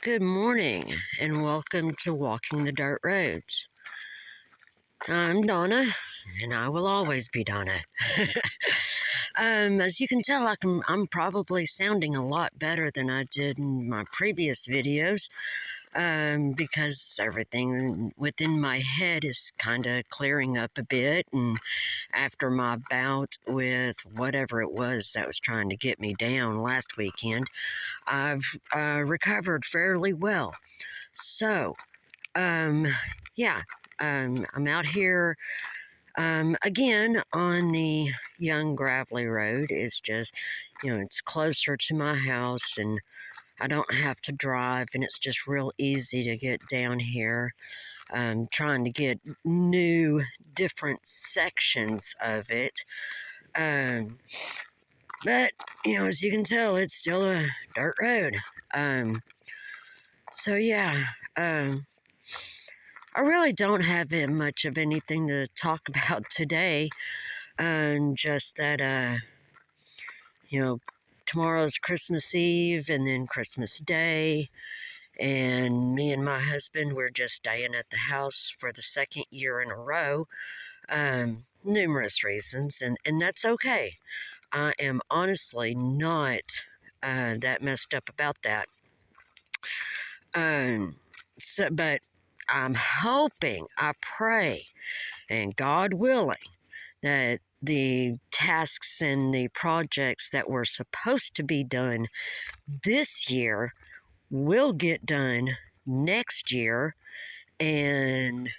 Good morning, and welcome to Walking the Dirt Roads. I'm Donna, and I will always be Donna. As you can tell, I'm probably sounding a lot better than I did in my previous videos, because everything within my head is kind of clearing up a bit, and after my bout with whatever it was that was trying to get me down last weekend, I've recovered fairly well. So, yeah, I'm out here again on the Young Gravelly Road. It's just, it's closer to my house and I don't have to drive, and it's just real easy to get down here. Trying to get new, different sections of it. But, as you can tell, it's still a dirt road. So, yeah, I really don't have much of anything to talk about today. Just that, tomorrow's Christmas Eve and then Christmas Day. And me and my husband, we're just staying at the house for the second year in a row. Numerous reasons, and that's okay. I am honestly not that messed up about that. But I'm hoping, I pray, and God willing, that the tasks and the projects that were supposed to be done this year will get done next year, and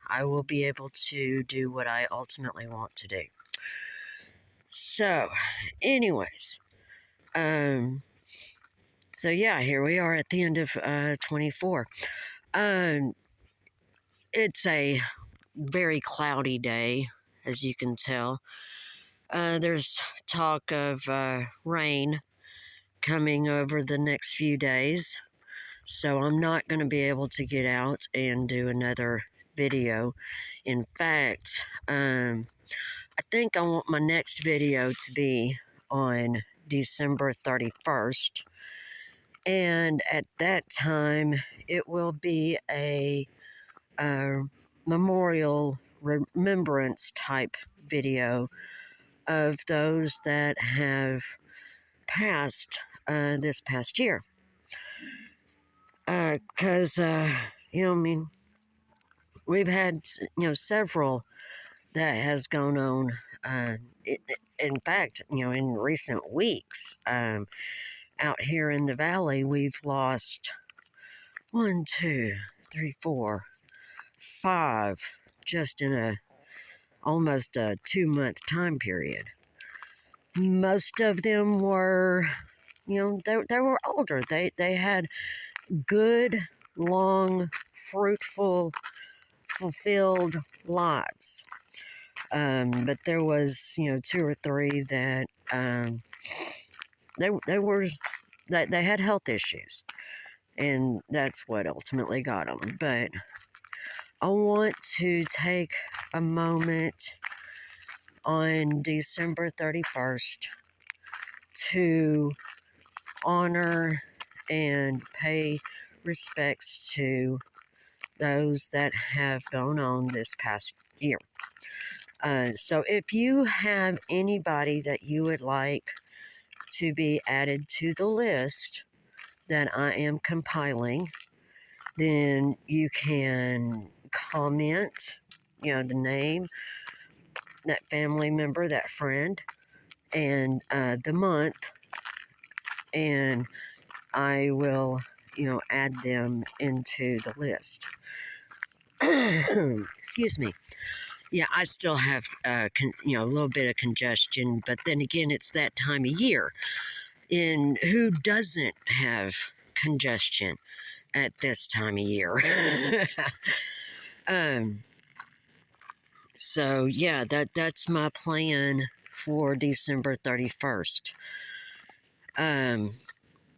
I will be able to do what I ultimately want to do. So, anyways, so yeah, here we are at the end of 24. It's a very cloudy day, as you can tell. There's talk of rain coming over the next few days, so I'm not going to be able to get out and do another video. In fact, I think I want my next video to be on December 31st, and at that time it will be a memorial remembrance type video of those that have passed this past year. Because, we've had, several that has gone on. In fact, in recent weeks, out here in the valley, we've lost 1, 2, 3, 4, 5, just in almost a 2-month time period. Most of them were, they were older. They had good, long, fruitful, fulfilled lives. But there was, 2 or 3 that they had health issues, and that's what ultimately got them. But I want to take a moment on December 31st to honor and pay respects to those that have gone on this past year. So if you have anybody that you would like to be added to the list that I am compiling, then you can comment, the name, that family member, that friend, and the month, and I will, add them into the list. Excuse me. Yeah, I still have, a little bit of congestion, but then again, it's that time of year. And who doesn't have congestion at this time of year? So yeah, that's my plan for December 31st.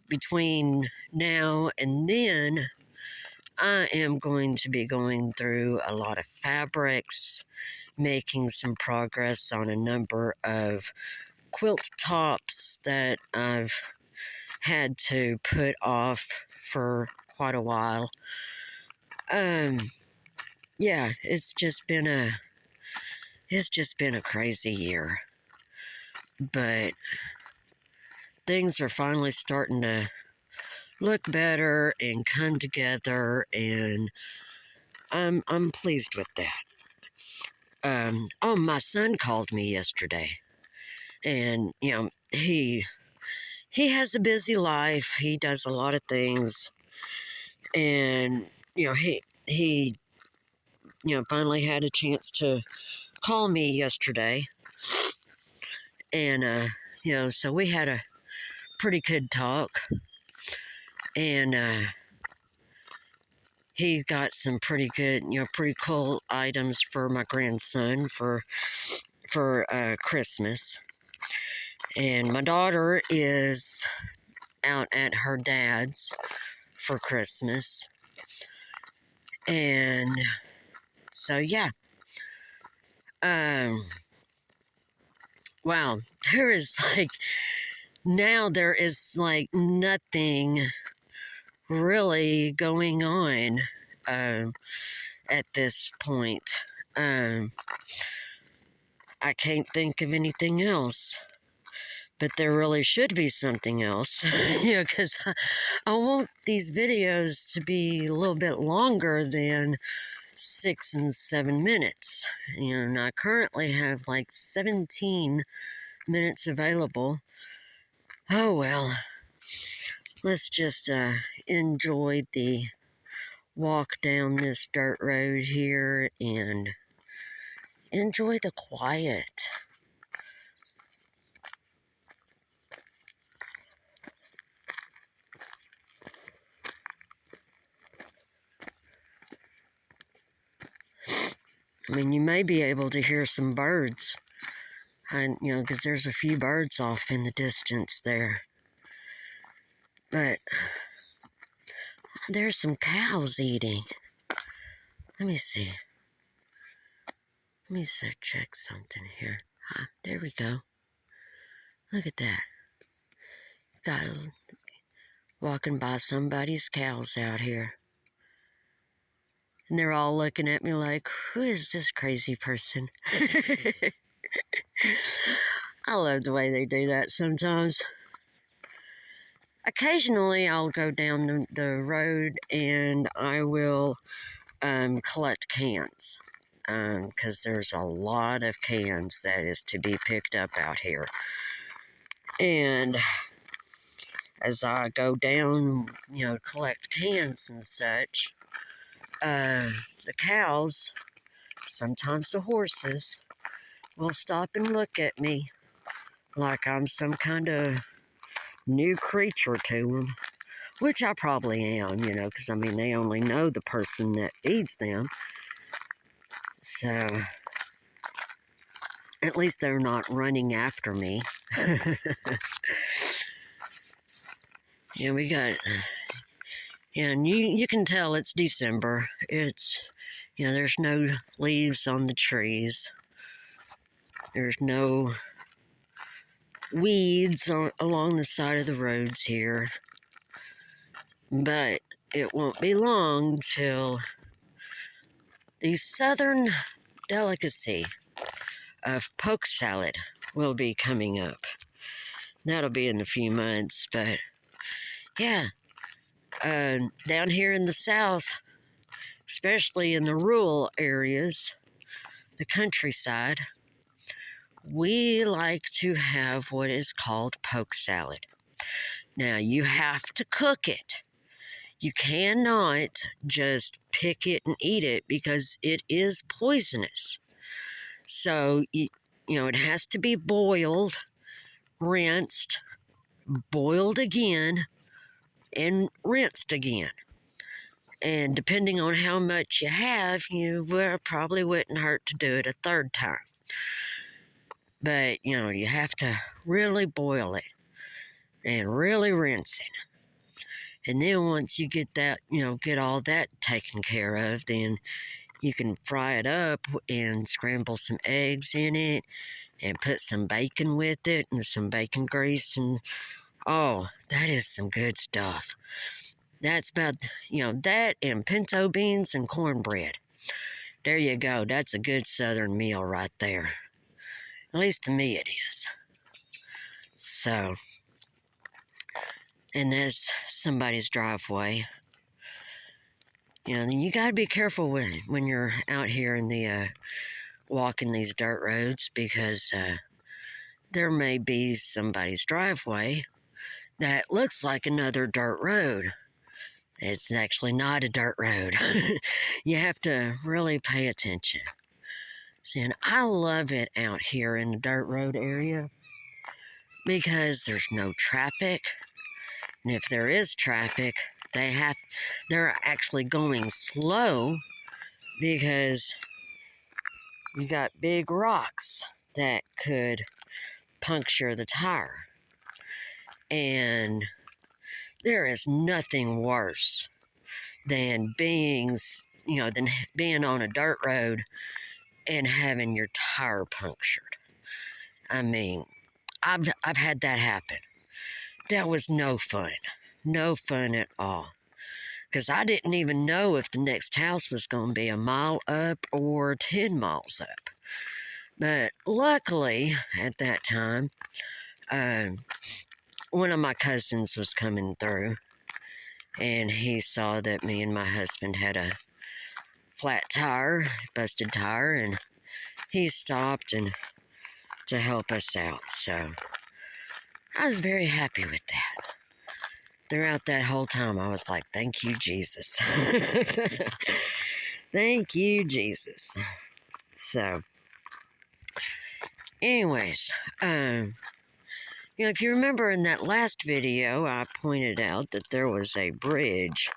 Between now and then, I am going to be going through a lot of fabrics, making some progress on a number of quilt tops that I've had to put off for quite a while. Yeah, it's just been a crazy year. But things are finally starting to look better and come together, and I'm pleased with that. Oh, my son called me yesterday, and he has a busy life. He does a lot of things, and he finally had a chance to call me yesterday, and so we had a pretty good talk, and he got some pretty good, pretty cool items for my grandson for Christmas. And my daughter is out at her dad's for Christmas. And so, yeah. Wow, there is nothing really going on at this point. I can't think of anything else. But there really should be something else, because I want these videos to be a little bit longer than 6 and 7 minutes. And I currently have 17 minutes available. Oh well, let's just enjoy the walk down this dirt road here and enjoy the quiet. I mean, you may be able to hear some birds, because there's a few birds off in the distance there. But there's some cows eating. Let me see. Let me check something here. There we go. Look at that. Got walking by somebody's cows out here. And they're all looking at me like, who is this crazy person? I love the way they do that sometimes. Occasionally, I'll go down the road and I will collect cans. Because there's a lot of cans that is to be picked up out here. And as I go down, collect cans and such, the cows, sometimes the horses, will stop and look at me like I'm some kind of new creature to them, which I probably am, because they only know the person that feeds them. So, at least they're not running after me. We got, and you can tell it's December. It's, there's no leaves on the trees. There's no weeds along the side of the roads here. But it won't be long till the southern delicacy of poke salad will be coming up. That'll be in a few months, but yeah. Down here in the south, especially in the rural areas, the countryside, we like to have what is called poke salad. Now, you have to cook it. You cannot just pick it and eat it because it is poisonous. So, it has to be boiled, rinsed, boiled again, and rinsed again. And depending on how much you have, probably wouldn't hurt to do it a third time. But, you have to really boil it and really rinse it. And then once you get that, get all that taken care of, then you can fry it up and scramble some eggs in it and put some bacon with it and some bacon grease. And, oh, that is some good stuff. That's about, that and pinto beans and cornbread. There you go. That's a good southern meal right there. At least to me it is. So, and there's somebody's driveway. You gotta be careful when you're out here in the walking these dirt roads, because there may be somebody's driveway that looks like another dirt road. It's actually not a dirt road. You have to really pay attention. See, and I love it out here in the dirt road area because there's no traffic. And if there is traffic, they're actually going slow because you got big rocks that could puncture the tire. And there is nothing worse than being on a dirt road and having your tire punctured. I mean, I've had that happen. That was no fun. No fun at all. Because I didn't even know if the next house was going to be a mile up or 10 miles up. But luckily, at that time, one of my cousins was coming through, and he saw that me and my husband had a flat tire, busted tire, and he stopped and to help us out. So I was very happy with that. Throughout that whole time, I was like, thank you, Jesus. Thank you, Jesus. So, anyways, if you remember in that last video, I pointed out that there was a bridge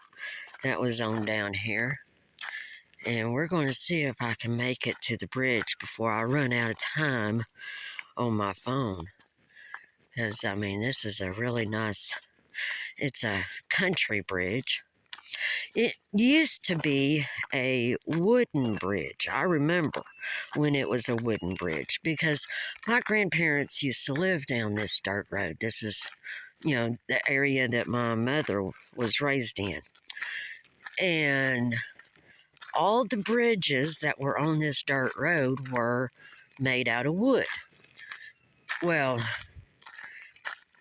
that was on down here. And we're going to see if I can make it to the bridge before I run out of time on my phone. Because, this is a really nice, it's a country bridge. It used to be a wooden bridge. I remember when it was a wooden bridge because my grandparents used to live down this dirt road. This is, the area that my mother was raised in. And all the bridges that were on this dirt road were made out of wood. Well,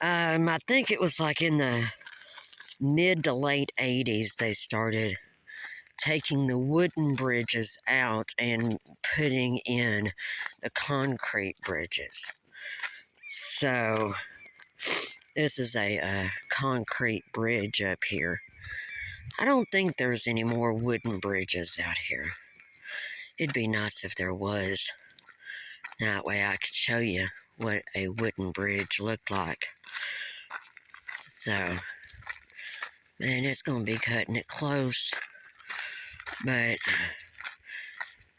I think it was like in the mid to late 80s they started taking the wooden bridges out and putting in the concrete bridges. So this is a concrete bridge up here. I don't think there's any more wooden bridges out here. It'd be nice if there was. That way I could show you what a wooden bridge looked like. So, man, it's going to be cutting it close. But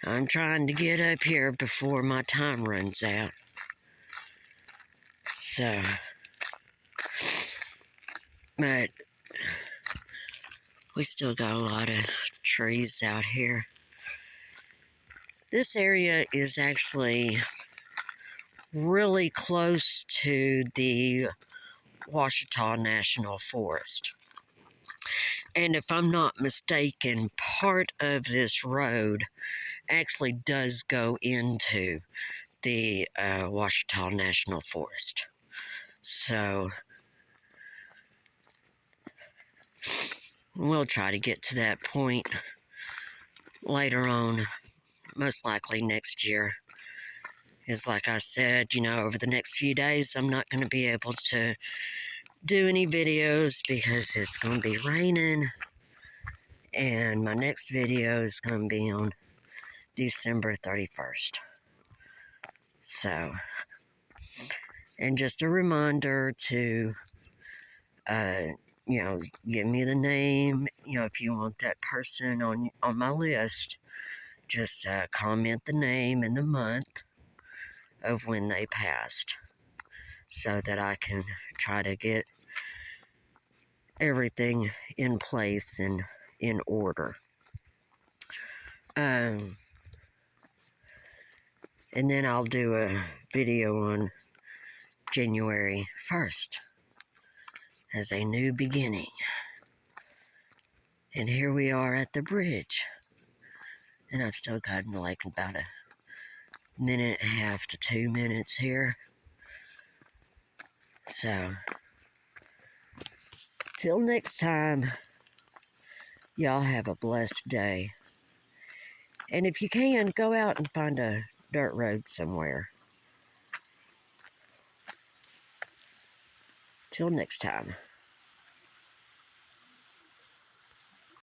I'm trying to get up here before my time runs out. So, but we still got a lot of trees out here. This area is actually really close to the Ouachita National Forest. And if I'm not mistaken, part of this road actually does go into the Ouachita National Forest. So we'll try to get to that point later on, most likely next year. Is like I said, over the next few days, I'm not going to be able to do any videos because it's going to be raining. And my next video is going to be on December 31st. So, and just a reminder to, give me the name, if you want that person on my list, just comment the name and the month of when they passed so that I can try to get everything in place and in order. And then I'll do a video on January 1st as a new beginning. And here we are at the bridge. And I've still got like about a minute and a half to 2 minutes here. So, till next time, y'all have a blessed day. And if you can, go out and find a dirt road somewhere. Till next time.